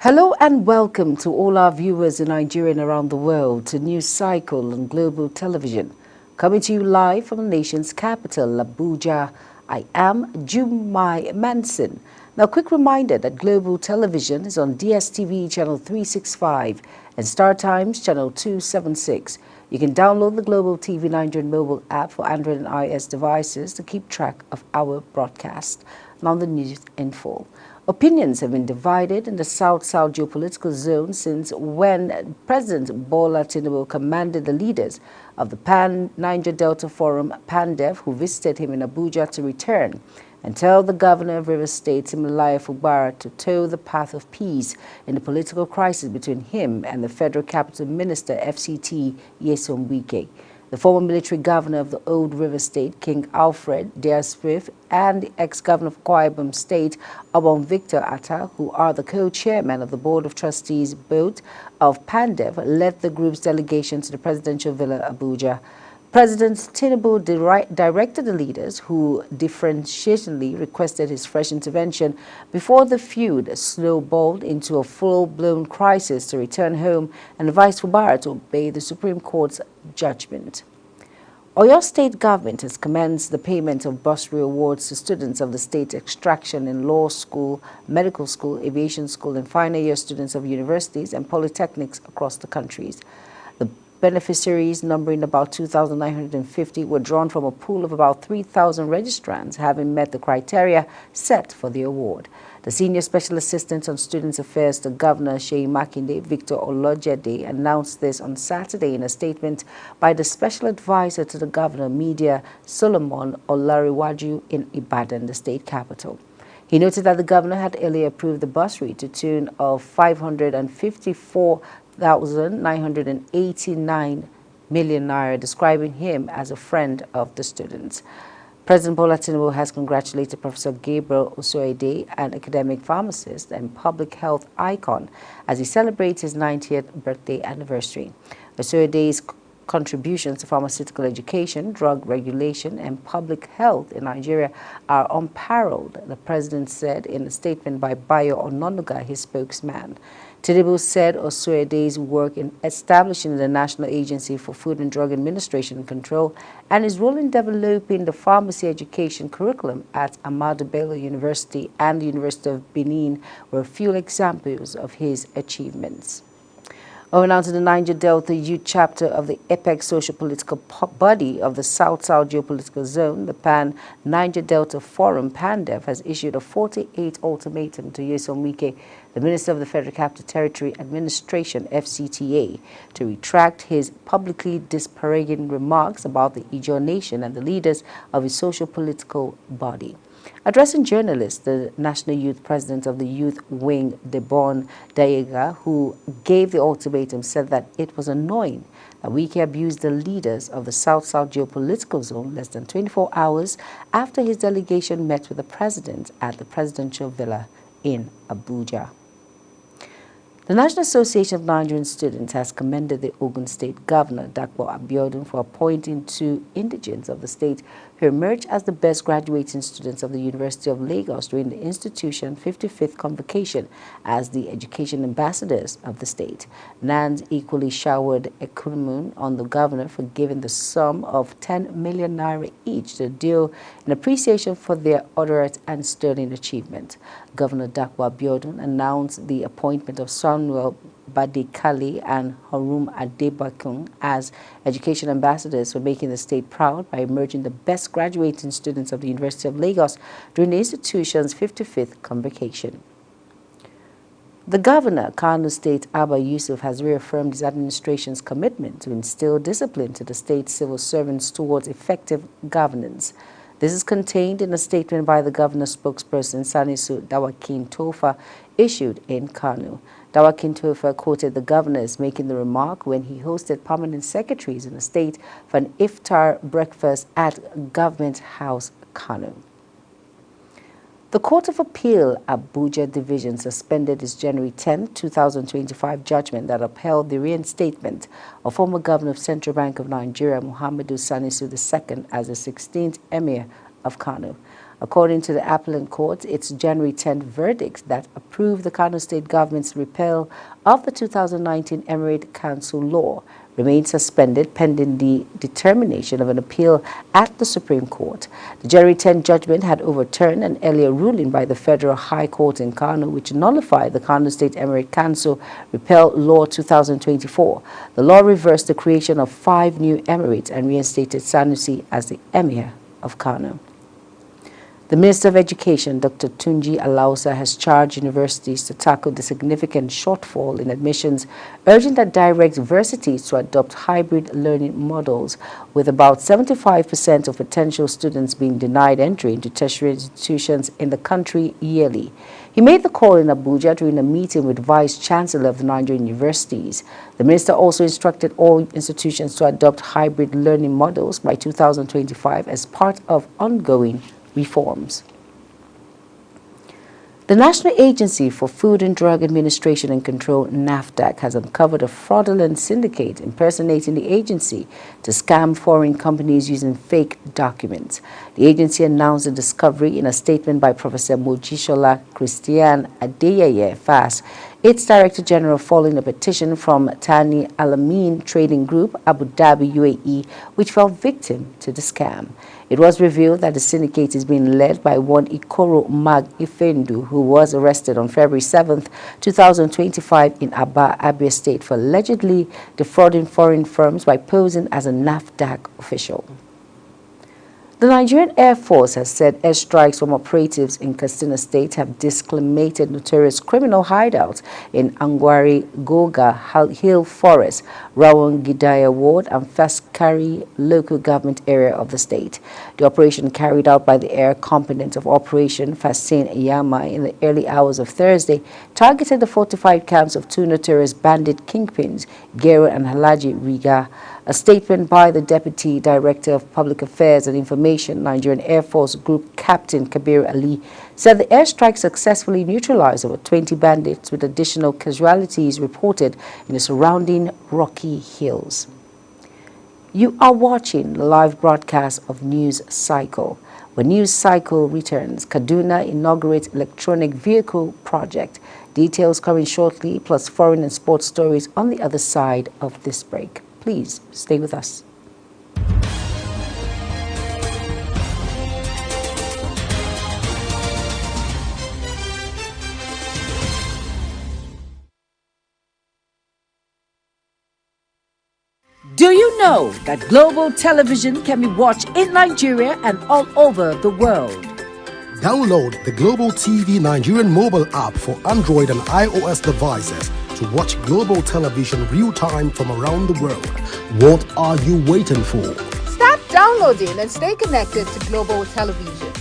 Hello and welcome to all our viewers in Nigeria and around the world to News Cycle on Global Television. Coming to you live from the nation's capital, Abuja, I am Jumai Manson. Now, a quick reminder that Global Television is on DSTV channel 365 and Star Times channel 276. You can download the Global TV Nigerian mobile app for Android and iOS devices to keep track of our broadcast. Now, the news in full. Opinions have been divided in the South-South geopolitical zone since when President Bola Tinubu commanded the leaders of the Pan-Niger Delta Forum, PANDEF, who visited him in Abuja to return and tell the governor of Rivers State, Siminalayi Fubara, to toe the path of peace in the political crisis between him and the Federal Capital Minister, FCT, Nyesom Wike. The former military governor of the old River State, King Alfred Dias-Swift, and the ex-governor of Akwa Ibom State, Obon Victor Atta, who are the co-chairmen of the Board of Trustees both of PANDEF, led the group's delegation to the presidential villa, Abuja. President Tinubu directed the leaders, who differentiatingly requested his fresh intervention before the feud snowballed into a full-blown crisis, to return home and advised Fubara to obey the Supreme Court's judgment. Oyo State government has commenced the payment of bursary awards to students of the state extraction in law school, medical school, aviation school, and final year students of universities and polytechnics across the countries. The beneficiaries, numbering about 2,950, were drawn from a pool of about 3,000 registrants, having met the criteria set for the award. The Senior Special Assistant on Students' Affairs to Governor Seyi Makinde, Victor Olojede, announced this on Saturday in a statement by the Special Advisor to the Governor, Media, Solomon Olariwaju, in Ibadan, the state capital. He noted that the governor had earlier approved the bursary to the tune of 554,989 million naira, describing him as a friend of the students. President Bola Tinubu has congratulated Professor Gabriel Osoede, an academic pharmacist and public health icon, as he celebrates his 90th birthday anniversary. Osoede's contributions to pharmaceutical education, drug regulation, and public health in Nigeria are unparalleled, the president said in a statement by Bayo Ononuga, his spokesman. Tinubu said Osoede's work in establishing the National Agency for Food and Drug Administration and Control and his role in developing the pharmacy education curriculum at Ahmadu Bello University and the University of Benin were few examples of his achievements. Over now to the Niger Delta Youth Chapter of the EPEC social political body of the South-South geopolitical zone, the Pan-Niger Delta Forum, PANDEF, has issued a 48 ultimatum to Nyesom Wike, the Minister of the Federal Capital Territory Administration, FCTA, to retract his publicly disparaging remarks about the Ijaw Nation and the leaders of his social political body. Addressing journalists, the National Youth President of the Youth Wing, Debon Dayega, who gave the ultimatum, said that it was annoying that Wike abused the leaders of the South-South geopolitical zone less than 24 hours after his delegation met with the president at the presidential villa in Abuja. The National Association of Nigerian Students has commended the Ogun State Governor, Dapo Abiodun, for appointing two indigents of the state who emerged as the best graduating students of the University of Lagos during the institution's 55th convocation as the education ambassadors of the state. NANS equally showered encomium on the governor for giving the sum of 10 million naira each to the deal in appreciation for their arduous and sterling achievement. Governor Dapo Abiodun announced the appointment of Samuel Badekale and Harum Adebakun as education ambassadors for making the state proud by emerging the best graduating students of the University of Lagos during the institution's 55th convocation. The governor, Kano State Abba Yusuf, has reaffirmed his administration's commitment to instill discipline to the state's civil servants towards effective governance. This is contained in a statement by the governor's spokesperson, Sanisu Dawakin Tofa, issued in Kano. Dawakin Tofa quoted the governor as making the remark when he hosted permanent secretaries in the state for an iftar breakfast at Government House, Kano. The Court of Appeal Abuja Division suspended its January 10, 2025 judgment that upheld the reinstatement of former Governor of Central Bank of Nigeria, Muhammadu Sanisu II, as the 16th Emir of Kano. According to the appellate court, its January 10th verdict that approved the Kano State government's repeal of the 2019 Emirate Council law remains suspended pending the determination of an appeal at the Supreme Court. The January 10 judgment had overturned an earlier ruling by the Federal High Court in Kano, which nullified the Kano State Emirate Council Repeal Law 2024. The law reversed the creation of 5 new emirates and reinstated Sanusi as the Emir of Kano. The Minister of Education, Dr. Tunji Alausa, has charged universities to tackle the significant shortfall in admissions, urging that direct universities to adopt hybrid learning models, with about 75% of potential students being denied entry into tertiary institutions in the country yearly. He made the call in Abuja during a meeting with Vice Chancellor of the Nigerian universities. The minister also instructed all institutions to adopt hybrid learning models by 2025 as part of ongoing reforms. The National Agency for Food and Drug Administration and Control, NAFDAC, has uncovered a fraudulent syndicate impersonating the agency to scam foreign companies using fake documents. The agency announced the discovery in a statement by Professor Mojisola Christian Adeyeye FAS, its Director General, following a petition from Tani Alamin Trading Group, Abu Dhabi, UAE, which fell victim to the scam. It was revealed that the syndicate is being led by one Ikoro Mag Ifendu, who was arrested on February 7, 2025 in Aba, Abia State for allegedly defrauding foreign firms by posing as a NAFDAC official. The Nigerian Air Force has said airstrikes from operatives in Katsina State have disclaimed notorious criminal hideouts in Angwari, Goga, Hill Forest, Rawon Gidaya Ward, and Faskari local government area of the state. The operation, carried out by the air component of Operation Fasin Yama in the early hours of Thursday, targeted the fortified camps of 2 notorious bandit kingpins, Gero and Halaji Riga. A statement by the Deputy Director of Public Affairs and Information, Nigerian Air Force Group Captain Kabir Ali, said the airstrike successfully neutralized over 20 bandits, with additional casualties reported in the surrounding rocky hills. You are watching the live broadcast of News Cycle. When News Cycle returns, Kaduna inaugurates electronic vehicle project. Details coming shortly, plus foreign and sports stories on the other side of this break. Please stay with us. Do you know that global television can be watched in Nigeria and all over the world? Download the Global TV Nigerian mobile app for Android and iOS devices to watch global television real-time from around the world. What are you waiting for? Start downloading and stay connected to global television.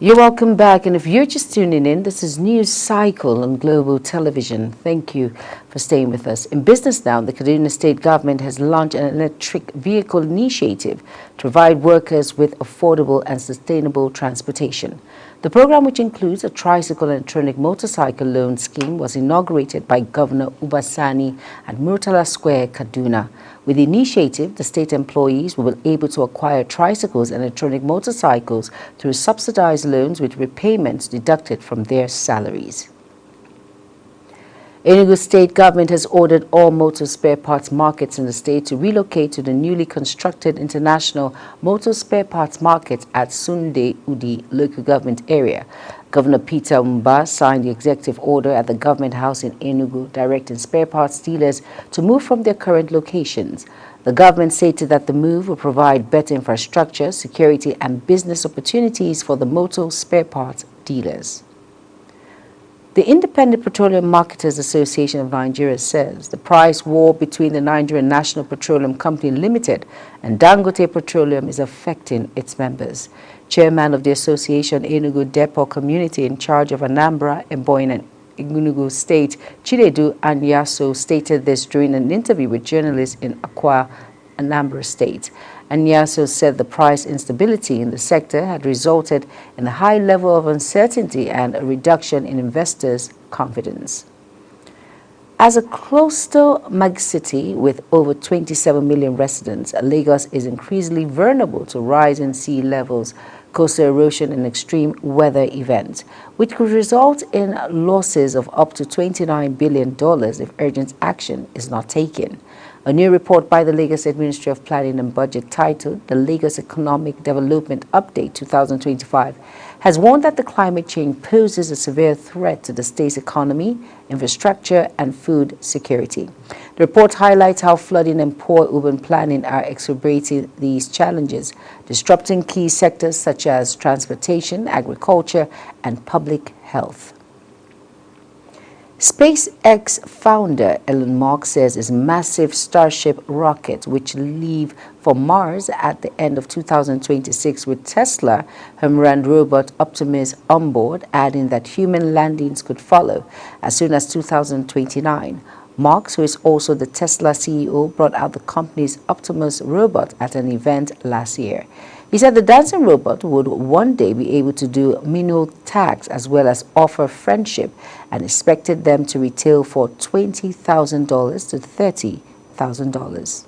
You're welcome back, and if you're just tuning in, this is News Cycle on Global Television. Thank you for staying with us. In business now, the Kaduna State government has launched an electric vehicle initiative to provide workers with affordable and sustainable transportation. The program, which includes a tricycle and electronic motorcycle loan scheme, was inaugurated by Governor Ubasani at Murtala Square, Kaduna. With the initiative, the state employees will be able to acquire tricycles and electronic motorcycles through subsidized loans with repayments deducted from their salaries. Enugu State government has ordered all motor spare parts markets in the state to relocate to the newly constructed International Motor Spare Parts Market at Sunday Udi local government area. Governor Peter Mba signed the executive order at the government house in Enugu, directing spare parts dealers to move from their current locations. The government stated that the move will provide better infrastructure, security, and business opportunities for the motor spare parts dealers. The Independent Petroleum Marketers Association of Nigeria says the price war between the Nigerian National Petroleum Company Limited and Dangote Petroleum is affecting its members. Chairman of the association, Enugu Depot Community in charge of Anambra, Ebonyi and Enugu State, Chinedu Anyaso, stated this during an interview with journalists in Akwa, Anambra State. Anyaso said the price instability in the sector had resulted in a high level of uncertainty and a reduction in investors' confidence. As a coastal megacity with over 27 million residents, Lagos is increasingly vulnerable to rising sea levels, coastal erosion and extreme weather events, which could result in losses of up to $29 billion if urgent action is not taken. A new report by the Lagos State Ministry of Planning and Budget titled The Lagos Economic Development Update 2025 has warned that the climate change poses a severe threat to the state's economy, infrastructure, and food security. The report highlights how flooding and poor urban planning are exacerbating these challenges, disrupting key sectors such as transportation, agriculture, and public health. SpaceX founder Elon Musk says his massive Starship rocket, which leave for Mars at the end of 2026 with Tesla Homeland robot Optimus on board, adding that human landings could follow as soon as 2029. Musk, who is also the Tesla CEO, brought out the company's Optimus robot at an event last year. He said the dancing robot would one day be able to do menial tasks as well as offer friendship, and expected them to retail for $20,000 to $30,000.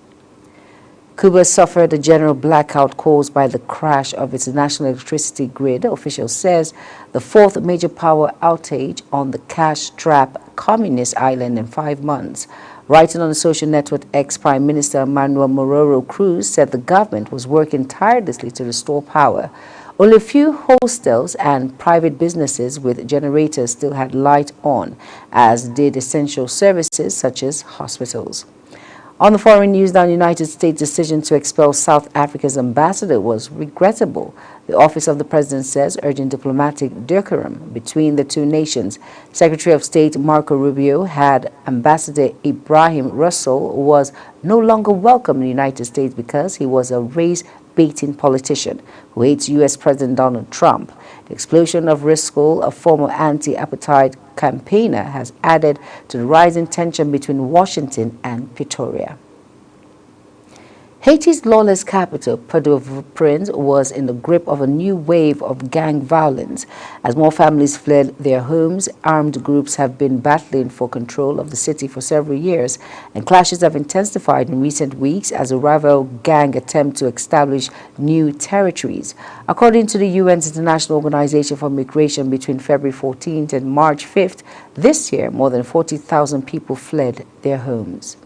Cuba suffered a general blackout caused by the crash of its national electricity grid. Officials says the fourth major power outage on the cash-strapped communist island in 5 months. Writing on the social network X, Prime Minister Manuel Mororo Cruz said the government was working tirelessly to restore power. Only a few hostels and private businesses with generators still had light on, as did essential services such as hospitals. On the foreign news, the United States' decision to expel South Africa's ambassador was regrettable, the Office of the President says, urging diplomatic decorum between the two nations. Secretary of State Marco Rubio had Ambassador Ibrahim Russell was no longer welcome in the United States because he was a race-baiting politician who hates U.S. President Donald Trump. The explosion of Russell, a former anti-apartheid campaigner, has added to the rising tension between Washington and Pretoria. Haiti's lawless capital, Port-au-Prince, was in the grip of a new wave of gang violence. As more families fled their homes, armed groups have been battling for control of the city for several years, and clashes have intensified in recent weeks as a rival gang attempt to establish new territories. According to the UN's International Organization for Migration, between February 14th and March 5th this year, more than 40,000 people fled their homes.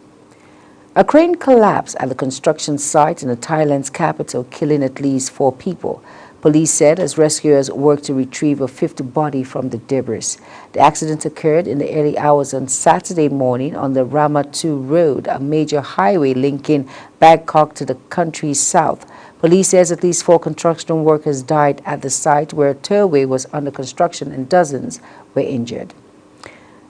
A crane collapsed at the construction site in the Thailand's capital, killing at least 4 people. Police said as rescuers worked to retrieve a 5th body from the debris. The accident occurred in the early hours on Saturday morning on the Rama 2 road, a major highway linking Bangkok to the country's south. Police says at least 4 construction workers died at the site where a tollway was under construction and dozens were injured.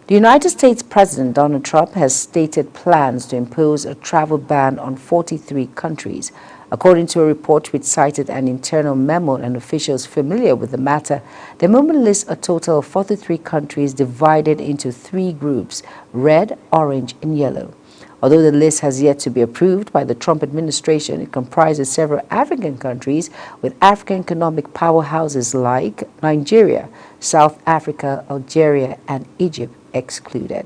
The United States President Donald Trump has stated plans to impose a travel ban on 43 countries. According to a report which cited an internal memo and officials familiar with the matter, the memo lists a total of 43 countries divided into 3 groups: red, orange, and yellow. Although the list has yet to be approved by the Trump administration, it comprises several African countries with African economic powerhouses like Nigeria, South Africa, Algeria, and Egypt excluded.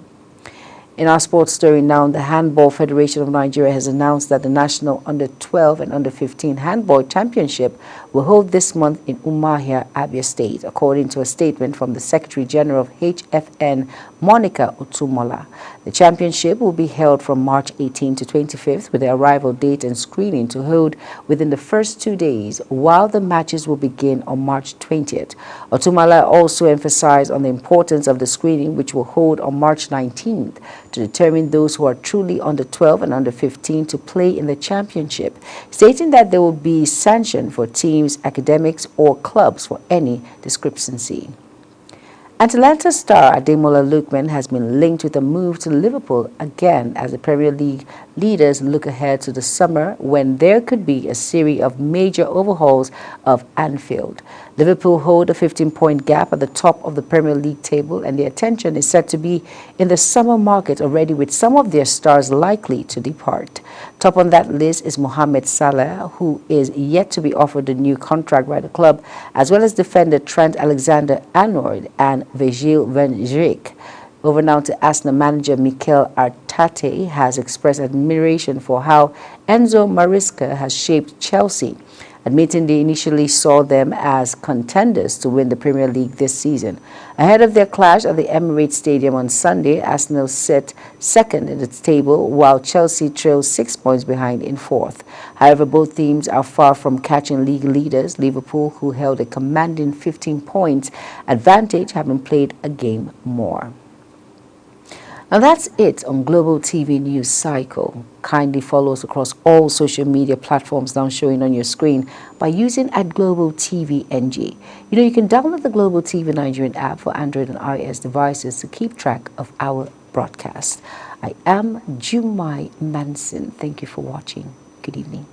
In our sports story now, the Handball Federation of Nigeria has announced that the National Under-12 and Under-15 Handball Championship will hold this month in Umuahia, Abia State, according to a statement from the Secretary General of HFN, Monica Otumola. The championship will be held from March 18 to 25th, with the arrival date and screening to hold within the first 2 days, while the matches will begin on March 20th. Otumola also emphasized on the importance of the screening, which will hold on March 19th, to determine those who are truly under 12 and under 15 to play in the championship, stating that there will be sanction for teams, academics, or clubs for any discrepancy. Atalanta star Ademola Lookman has been linked with a move to Liverpool again as the Premier League leaders look ahead to the summer when there could be a series of major overhauls of Anfield. Liverpool hold a 15-point gap at the top of the Premier League table, and their attention is set to be in the summer market already, with some of their stars likely to depart. Top on that list is Mohamed Salah, who is yet to be offered a new contract by the club, as well as defender Trent Alexander-Arnold and Virgil van Dijk. Over now to Arsenal manager Mikel Arteta has expressed admiration for how Enzo Maresca has shaped Chelsea, admitting they initially saw them as contenders to win the Premier League this season. Ahead of their clash at the Emirates Stadium on Sunday, Arsenal sit second in its table, while Chelsea trails 6 points behind in fourth. However, both teams are far from catching league leaders, Liverpool, who held a commanding 15 points advantage, having played a game more. Now that's it on Global TV News Cycle. Kindly follow us across all social media platforms now showing on your screen by using @GlobalTVNG. You can download the Global TV Nigerian app for Android and iOS devices to keep track of our broadcast. I am Jumai Manson. Thank you for watching. Good evening.